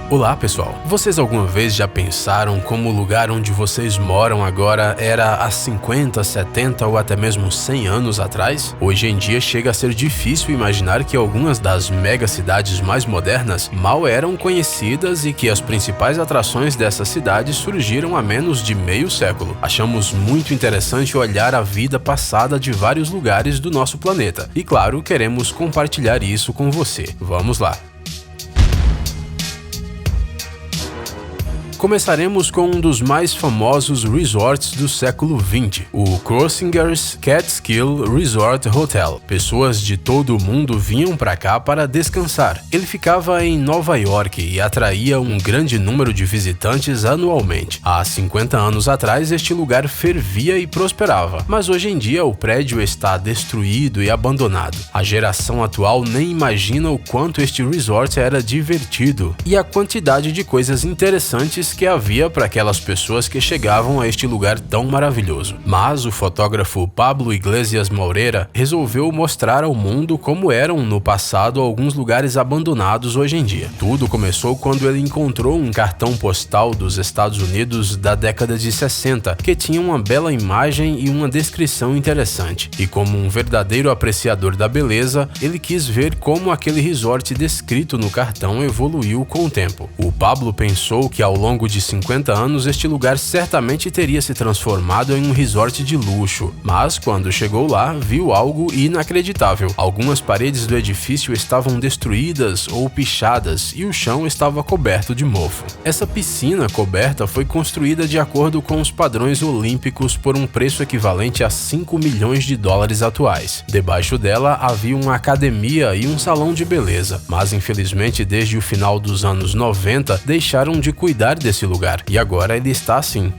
Olá pessoal, vocês alguma vez já pensaram como o lugar onde vocês moram agora era há 50, 70 ou até mesmo 100 anos atrás? Hoje em dia chega a ser difícil imaginar que algumas das megacidades mais modernas mal eram conhecidas e que as principais atrações dessas cidades surgiram há menos de meio século. Achamos muito interessante olhar a vida passada de vários lugares do nosso planeta e, claro, queremos compartilhar isso com você. Vamos lá! Começaremos com um dos mais famosos resorts do século XX, o Crossingers Catskill Resort Hotel. Pessoas de todo o mundo vinham para cá para descansar. Ele ficava em Nova York e atraía um grande número de visitantes anualmente. Há 50 anos atrás, este lugar fervia e prosperava, mas hoje em dia o prédio está destruído e abandonado. A geração atual nem imagina o quanto este resort era divertido e a quantidade de coisas interessantes que havia para aquelas pessoas que chegavam a este lugar tão maravilhoso. Mas o fotógrafo Pablo Iglesias Moreira resolveu mostrar ao mundo como eram no passado alguns lugares abandonados hoje em dia. Tudo começou quando ele encontrou um cartão postal dos Estados Unidos da década de 60 que tinha uma bela imagem e uma descrição interessante. E como um verdadeiro apreciador da beleza, ele quis ver como aquele resort descrito no cartão evoluiu com o tempo. O Pablo pensou que ao longo de 50 anos este lugar certamente teria se transformado em um resort de luxo, mas quando chegou lá, viu algo inacreditável. Algumas paredes do edifício estavam destruídas ou pichadas e o chão estava coberto de mofo. Essa piscina coberta foi construída de acordo com os padrões olímpicos por um preço equivalente a 5 milhões de dólares atuais. Debaixo dela havia uma academia e um salão de beleza, mas infelizmente desde o final dos anos 90 deixaram de cuidar desse lugar e agora ele está assim.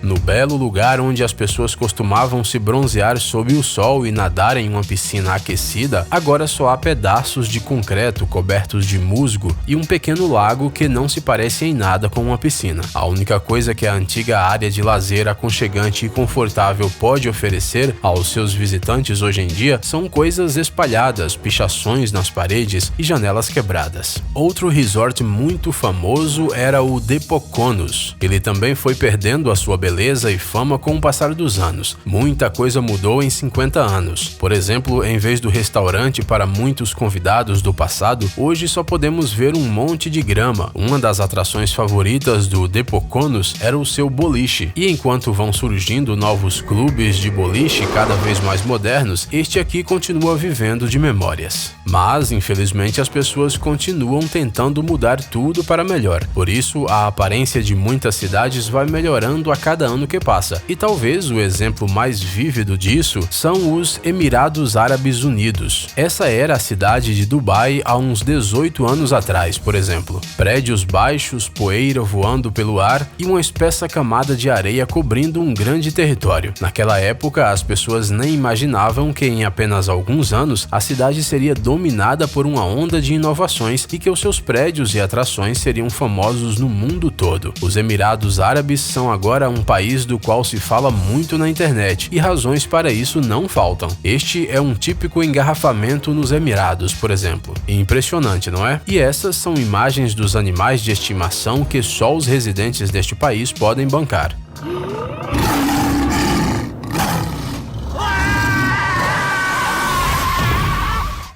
No belo lugar onde as pessoas costumavam se bronzear sob o sol e nadar em uma piscina aquecida, agora só há pedaços de concreto cobertos de musgo e um pequeno lago que não se parece em nada com uma piscina. A única coisa que a antiga área de lazer aconchegante e confortável pode oferecer aos seus visitantes hoje em dia são coisas espalhadas, pichações nas paredes e janelas quebradas. Outro resort muito famoso era o The Poconos. Ele também foi perdendo a sua beleza e fama com o passar dos anos. Muita coisa mudou em 50 anos. Por exemplo, em vez do restaurante para muitos convidados do passado, hoje só podemos ver um monte de grama. Uma das atrações favoritas do The Poconos era o seu boliche. E enquanto vão surgindo novos clubes de boliche cada vez mais modernos, este aqui continua vivendo de memórias. Mas, infelizmente, as pessoas continuam tentando mudar tudo para melhor. Por isso, a aparência de muitas cidades vai melhorando a cada ano que passa, e talvez o exemplo mais vívido disso são os Emirados Árabes Unidos. Essa era a cidade de Dubai há uns 18 anos atrás, por exemplo. Prédios baixos, poeira voando pelo ar e uma espessa camada de areia cobrindo um grande território. Naquela época, as pessoas nem imaginavam que em apenas alguns anos a cidade seria dominada por uma onda de inovações e que os seus prédios e atrações seriam famosos no mundo todo. Os Emirados Árabes são agora um país do qual se fala muito na internet e razões para isso não faltam. Este é um típico engarrafamento nos Emirados, por exemplo. Impressionante, não é? E essas são imagens dos animais de estimação que só os residentes deste país podem bancar.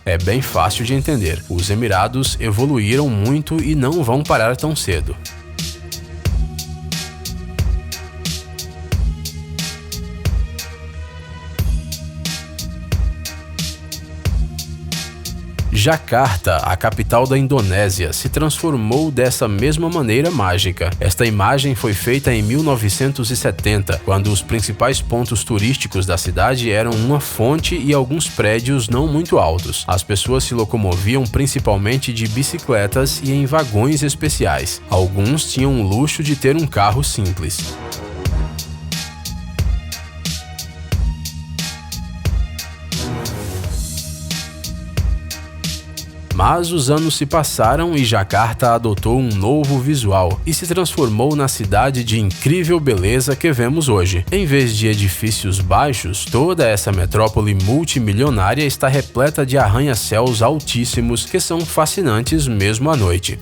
É bem fácil de entender. Os Emirados evoluíram muito e não vão parar tão cedo. Jakarta, a capital da Indonésia, se transformou dessa mesma maneira mágica. Esta imagem foi feita em 1970, quando os principais pontos turísticos da cidade eram uma fonte e alguns prédios não muito altos. As pessoas se locomoviam principalmente de bicicletas e em vagões especiais. Alguns tinham o luxo de ter um carro simples. Mas os anos se passaram e Jakarta adotou um novo visual e se transformou na cidade de incrível beleza que vemos hoje. Em vez de edifícios baixos, toda essa metrópole multimilionária está repleta de arranha-céus altíssimos que são fascinantes mesmo à noite.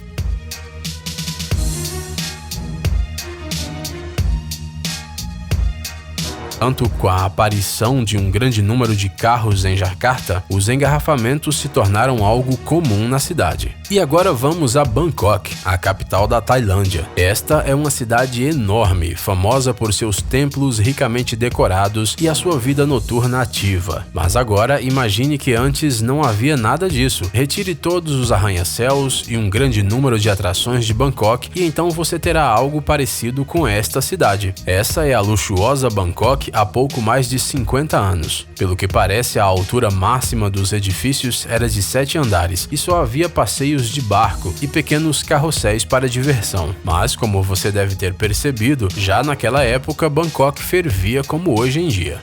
Tanto com a aparição de um grande número de carros em Jakarta, os engarrafamentos se tornaram algo comum na cidade. E agora vamos a Bangkok, a capital da Tailândia. Esta é uma cidade enorme, famosa por seus templos ricamente decorados e a sua vida noturna ativa. Mas agora imagine que antes não havia nada disso. Retire todos os arranha-céus e um grande número de atrações de Bangkok e então você terá algo parecido com esta cidade. Essa é a luxuosa Bangkok há pouco mais de 50 anos. Pelo que parece, a altura máxima dos edifícios era de 7 andares e só havia passeios de barco e pequenos carrosséis para diversão. Mas, como você deve ter percebido, já naquela época Bangkok fervia como hoje em dia.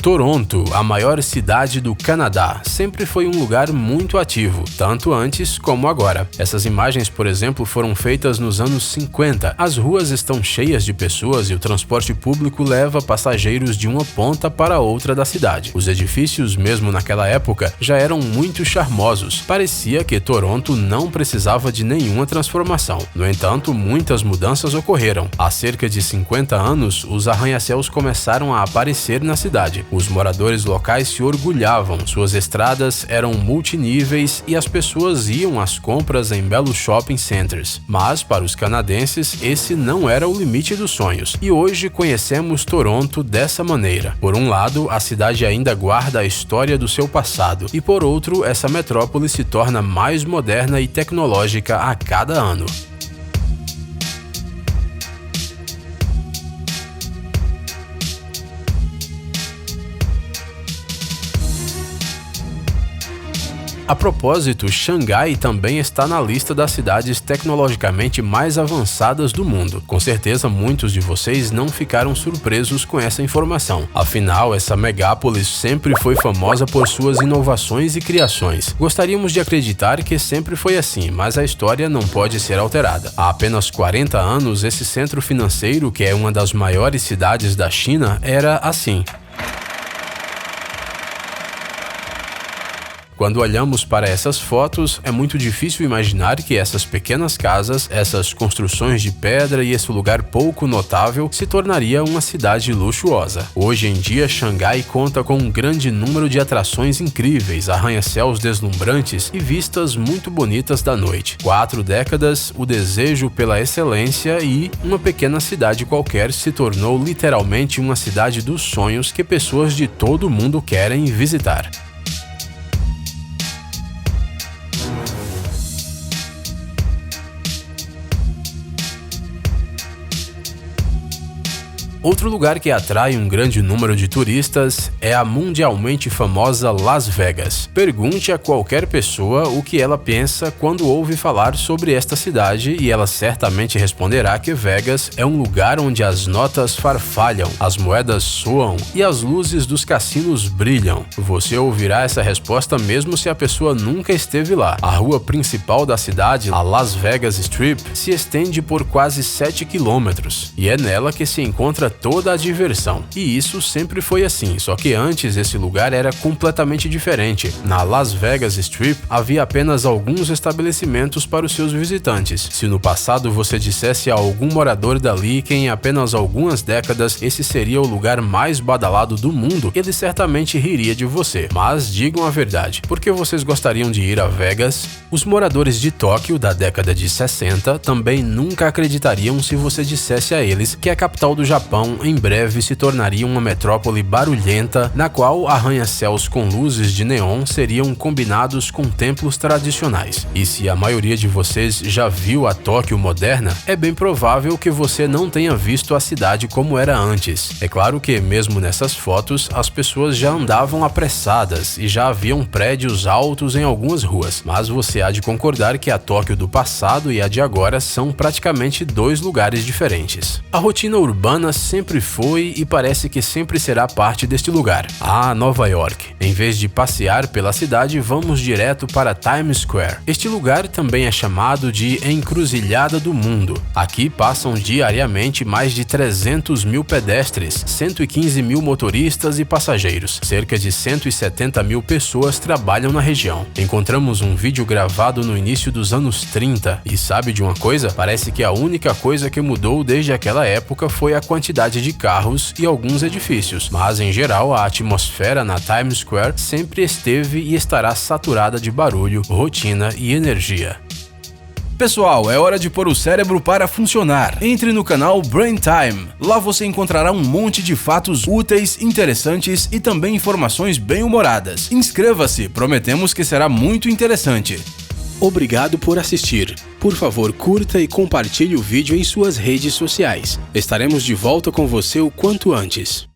Toronto, a maior cidade do Canadá, sempre foi um lugar muito ativo, tanto antes como agora. Essas imagens, por exemplo, foram feitas nos anos 50. As ruas estão cheias de pessoas e o transporte público leva passageiros de uma ponta para outra da cidade. Os edifícios, mesmo naquela época, já eram muito charmosos. Parecia que Toronto não precisava de nenhuma transformação. No entanto, muitas mudanças ocorreram. Há cerca de 50 anos, os arranha-céus começaram a aparecer na cidade. Os moradores locais se orgulhavam, suas estradas eram multiníveis e as pessoas iam às compras em belos shopping centers. Mas, para os canadenses, esse não era o limite dos sonhos. E hoje conhecemos Toronto dessa maneira. Por um lado, a cidade ainda guarda a história do seu passado, e por outro, essa metrópole se torna mais moderna e tecnológica a cada ano. A propósito, Xangai também está na lista das cidades tecnologicamente mais avançadas do mundo. Com certeza, muitos de vocês não ficaram surpresos com essa informação. Afinal, essa megápolis sempre foi famosa por suas inovações e criações. Gostaríamos de acreditar que sempre foi assim, mas a história não pode ser alterada. Há apenas 40 anos, esse centro financeiro, que é uma das maiores cidades da China, era assim. Quando olhamos para essas fotos, é muito difícil imaginar que essas pequenas casas, essas construções de pedra e esse lugar pouco notável se tornaria uma cidade luxuosa. Hoje em dia, Xangai conta com um grande número de atrações incríveis, arranha-céus deslumbrantes e vistas muito bonitas da noite. 4 décadas, o desejo pela excelência e uma pequena cidade qualquer se tornou literalmente uma cidade dos sonhos que pessoas de todo o mundo querem visitar. Outro lugar que atrai um grande número de turistas é a mundialmente famosa Las Vegas. Pergunte a qualquer pessoa o que ela pensa quando ouve falar sobre esta cidade e ela certamente responderá que Vegas é um lugar onde as notas farfalham, as moedas soam e as luzes dos cassinos brilham. Você ouvirá essa resposta mesmo se a pessoa nunca esteve lá. A rua principal da cidade, a Las Vegas Strip, se estende por quase 7 quilômetros e é nela que se encontra toda a diversão. E isso sempre foi assim, só que antes esse lugar era completamente diferente. Na Las Vegas Strip havia apenas alguns estabelecimentos para os seus visitantes. Se no passado você dissesse a algum morador dali que em apenas algumas décadas esse seria o lugar mais badalado do mundo, ele certamente riria de você. Mas digam a verdade, por que vocês gostariam de ir a Vegas? Os moradores de Tóquio da década de 60 também nunca acreditariam se você dissesse a eles que a capital do Japão Japão em breve se tornaria uma metrópole barulhenta, na qual arranha-céus com luzes de neon seriam combinados com templos tradicionais. E se a maioria de vocês já viu a Tóquio moderna, é bem provável que você não tenha visto a cidade como era antes. É claro que, mesmo nessas fotos, as pessoas já andavam apressadas e já haviam prédios altos em algumas ruas, mas você há de concordar que a Tóquio do passado e a de agora são praticamente dois lugares diferentes. A rotina urbana sempre foi e parece que sempre será parte deste lugar. Nova York. Em vez de passear pela cidade, vamos direto para Times Square. Este lugar também é chamado de Encruzilhada do Mundo. Aqui passam diariamente mais de 300 mil pedestres, 115 mil motoristas e passageiros. Cerca de 170 mil pessoas trabalham na região. Encontramos um vídeo gravado no início dos anos 30 e sabe de uma coisa? Parece que a única coisa que mudou desde aquela época foi a quantidade de carros e alguns edifícios, mas em geral a atmosfera na Times Square sempre esteve e estará saturada de barulho, rotina e energia. Pessoal, é hora de pôr o cérebro para funcionar. Entre no canal Brain Time. Lá você encontrará um monte de fatos úteis, interessantes e também informações bem-humoradas. Inscreva-se, prometemos que será muito interessante. Obrigado por assistir. Por favor, curta e compartilhe o vídeo em suas redes sociais. Estaremos de volta com você o quanto antes.